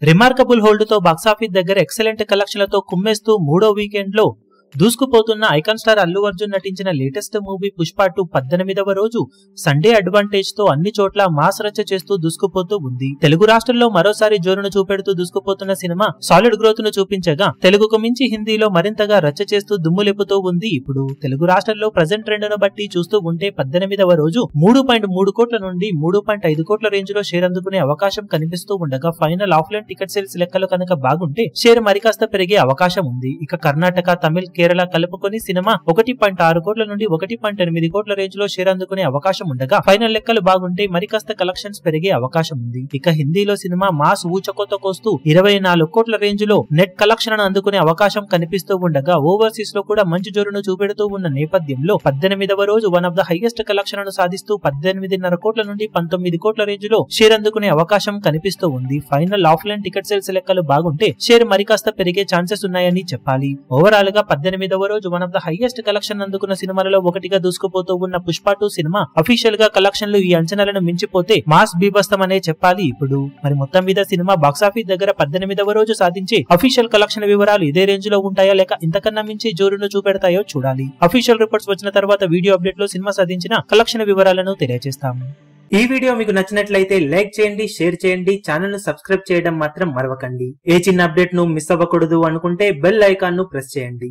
Remarkable hold తో box office దగ్గర excellent కలెక్షన్లతో కుమ్మేస్తూ మూడో వీకెండ్ లో దూసుకుపోతున్న ఐకాన్ స్టార్ అల్లు అర్జున్ నటించిన లేటెస్ట్ మూవీ పుష్ప 2 18వ రోజు సండే అడ్వాంటేజ్ తో అన్ని చోట్ల మాస్ రచ్చ చేస్తూ దూసుకుపోతూ ఉంది. తెలుగు రాష్ట్రాల్లో మరోసారి జోరును చూపెడుతూ దూసుకుపోతున్న సినిమా సాలిడ్ గ్రోత్ ను చూపించగా తెలుగుకు మించి హిందీలో మరింతగా రచ్చ చేస్తూ దుమ్ములేపుతూ ఉంది. ఇప్పుడు తెలుగు రాష్ట్రాల్లో ప్రజెంట్ ట్రెండ్ ను బట్టి చూస్తూ ఉంటే 18వ రోజు 3.3 కోట్ల నుండి 3.5 కోట్ల రేంజ్ లో షేర్ అందుకునే అవకాశం కనిపిస్తూ ఉండగా ఫైనల్ ఆఫ్లైన్ టికెట్ సేల్స్ లెక్కలు కనుక బాగుంటే షేర్ మరికాస్త పెరిగే అవకాశం ఉంది. ఇక కర్ణాటక, తమిళ్, కేరళ కలుపుకొని సినిమా 1.6 కోట్ల నుండి 1.8 కోట్ల రేంజ్ లో షేర్ అందుకునే అవకాశం ఉండగా ఫైనల్ లెక్కలు బాగుంటే మరికాస్త కలెక్షన్స్ పెరిగే అవకాశం ఉంది. ఇక హిందీలో సినిమా మాస్ ఊచకోత కోస్తూ 24 కోట్ల రేంజ్ లో నెట్ కలెక్షన్ అందుకునే అవకాశం కనిపిస్తూ ఉండగా ఓవర్సీస్ లో కూడా మంచి జోరును చూపెడుతూ ఉన్న నేపథ్యంలో 18వ రోజు one of the highest collection సాధిస్తూ 18.5 కోట్ల నుండి 19 కోట్ల రేంజ్ లో షేర్ అందుకునే అవకాశం కనిపిస్తూ ఉంది. ఫైనల్ ఆఫ్లైన్ టికెట్ సేల్స్ లెక్కలు బాగుంటే షేర్ మరికాస్త పెరిగే ఛాన్సెస్ ఉన్నాయని చెప్పాలి. ఓవరాల్ గా 18వ రోజు one of the highest collection అందుకున్న సినిమాలలో ఒకటిగా దూసుకుపోతూ ఉన్న పుష్ప 2 సినిమా అఫీషియల్ గా కలెక్షన్లు ఈ అంచనాలను మించిపోతే మాస్ బీభత్సం అనే చెప్పాలి. ఇప్పుడు మరి మొత్తం మీద సినిమా బాక్సాఫీస్ దగ్గర 18వ రోజు సాధించే అఫీషియల్ కలెక్షన్ వివరాలు ఇదే రేంజ్ లో ఉంటాయా లేక ఇంతకన్నా మించి జోరును చూపెడతాయో చూడాలి. అఫీషియల్ రిపోర్ట్స్ వచ్చిన తర్వాత వీడియో అప్డేట్ లో సినిమా సాధించిన కలెక్షన్ వివరాలను తెలియజేస్తాము. ఈ వీడియో మీకు నచ్చినట్లయితే లైక్ చేయండి, షేర్ చేయండి, ఛానల్ ను సబ్స్క్రైబ్ చేయడం మాత్రం మరవకండి. ఏ చిన్న అప్డేట్ ను మిస్ అవ్వకూడదు అనుకుంటే బెల్ ఐకాన్ ను ప్రెస్ చేయండి.